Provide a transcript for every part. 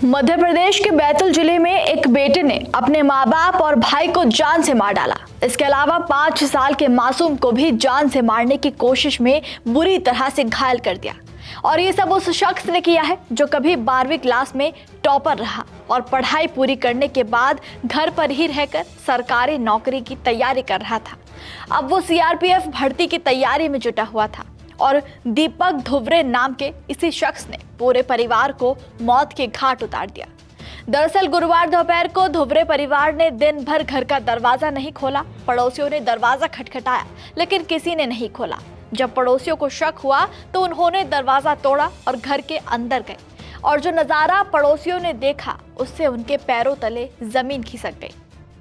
मध्य प्रदेश के बैतूल जिले में एक बेटे ने अपने माँ बाप और भाई को जान से मार डाला। इसके अलावा 5 साल के मासूम को भी जान से मारने की कोशिश में बुरी तरह से घायल कर दिया। और ये सब उस शख्स ने किया है जो कभी 12वीं क्लास में टॉपर रहा और पढ़ाई पूरी करने के बाद घर पर ही रहकर सरकारी नौकरी की तैयारी कर रहा था। अब वो सीआरपीएफ भर्ती की तैयारी में जुटा हुआ था और दीपक धुवरे नाम के इसी शख्स ने पूरे परिवार को मौत के घाट उतार दिया। दरअसल गुरुवार दोपहर को धुवरे परिवार ने दिन भर घर का दरवाजा नहीं खोला। पड़ोसियों ने दरवाजा खटखटाया लेकिन किसी ने नहीं खोला। जब पड़ोसियों को शक हुआ तो उन्होंने दरवाजा तोड़ा और घर के अंदर गए और जो नजारा पड़ोसियों ने देखा उससे उनके पैरों तले जमीन खिसक गई।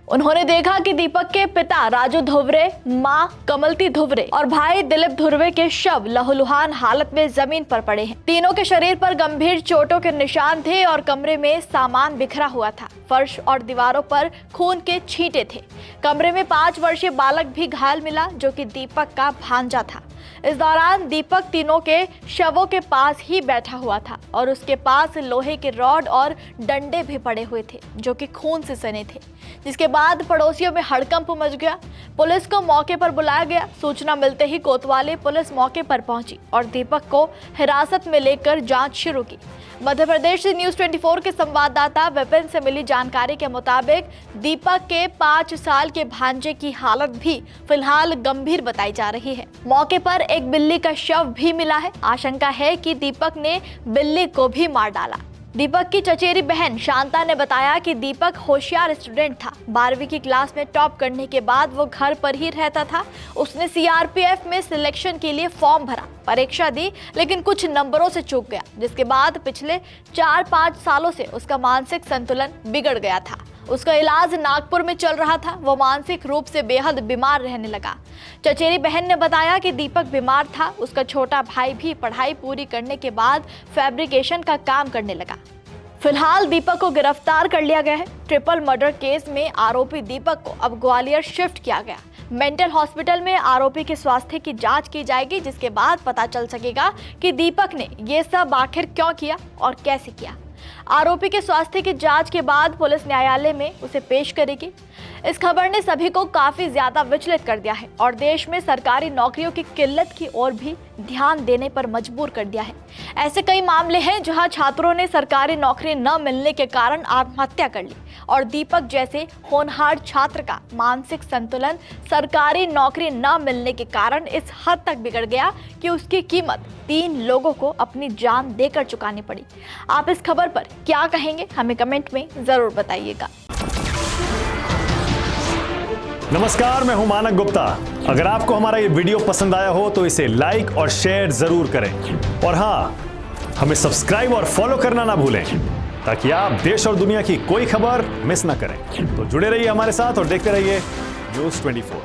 उन्होंने देखा कि दीपक के पिता राजू धुवरे, मां कमलती धुवरे और भाई दिलीप धुवरे के शव लहूलुहान हालत में जमीन पर पड़े हैं। तीनों के शरीर पर गंभीर चोटों के निशान थे और कमरे में सामान बिखरा हुआ था। फर्श और दीवारों पर खून के छींटे थे। कमरे में 5 वर्षीय बालक भी घायल मिला जो कि दीपक का भांजा था। इस दौरान दीपक तीनों के शवों के पास ही बैठा हुआ था और उसके पास लोहे के रॉड और डंडे भी पड़े हुए थे जो कि खून से सने थे। जिसके बाद पड़ोसियों में हड़कंप मच गया। पुलिस को मौके पर बुलाया गया। सूचना मिलते ही कोतवाली पुलिस मौके पर पहुंची और दीपक को हिरासत में लेकर जांच शुरू की। मध्य प्रदेश से न्यूज़ 24 के संवाददाता विपिन से मिली जानकारी के मुताबिक दीपक के 5 साल के भांजे की हालत भी फिलहाल गंभीर बताई जा रही है। मौके पर एक बिल्ली का शव भी मिला है। आशंका है कि दीपक ने बिल्ली को भी मार डाला। दीपक की चचेरी बहन शांता ने बताया कि दीपक होशियार स्टूडेंट था। 12वीं की क्लास में टॉप करने के बाद वो घर पर ही रहता था। उसने सीआरपीएफ में सिलेक्शन के लिए फॉर्म भरा, परीक्षा दी लेकिन कुछ नंबरों से चूक गया, जिसके बाद पिछले 4-5 सालों से उसका मानसिक संतुलन बिगड़ गया था। उसका इलाज नागपुर में चल रहा था। वो मानसिक रूप से बेहद बीमार रहने लगा। चचेरी बहन ने बताया कि दीपक बीमार था। उसका छोटा भाई भी पढ़ाई पूरी करने के बाद फैब्रिकेशन का काम करने लगा। फिलहाल दीपक को गिरफ्तार कर लिया गया है। ट्रिपल मर्डर केस में आरोपी दीपक को अब ग्वालियर शिफ्ट किया गया। मेंटल हॉस्पिटल में आरोपी के स्वास्थ्य की जांच की जाएगी, जिसके बाद पता चल सकेगा कि दीपक ने ये सब आखिर क्यों किया और कैसे किया। आरोपी के स्वास्थ्य की जांच के बाद पुलिस न्यायालय में उसे पेश करेगी। इस खबर ने सभी को काफी ज्यादा विचलित कर दिया है और देश में सरकारी नौकरियों की किल्लत की ओर भी ध्यान देने पर मजबूर कर दिया है। ऐसे कई मामले हैं जहां छात्रों ने सरकारी नौकरी न मिलने के कारण आत्महत्या कर ली और दीपक जैसे होनहार छात्र का मानसिक संतुलन सरकारी नौकरी न मिलने के कारण इस हद तक बिगड़ गया कि उसकी कीमत 3 लोगों को अपनी जान देकर चुकानी पड़ी। आप इस खबर पर क्या कहेंगे, हमें कमेंट में जरूर बताइएगा। नमस्कार, मैं हूं मानक गुप्ता। अगर आपको हमारा ये वीडियो पसंद आया हो तो इसे लाइक और शेयर जरूर करें और हाँ, हमें सब्सक्राइब और फॉलो करना ना भूलें ताकि आप देश और दुनिया की कोई खबर मिस ना करें। तो जुड़े रहिए हमारे साथ और देखते रहिए न्यूज़ 24।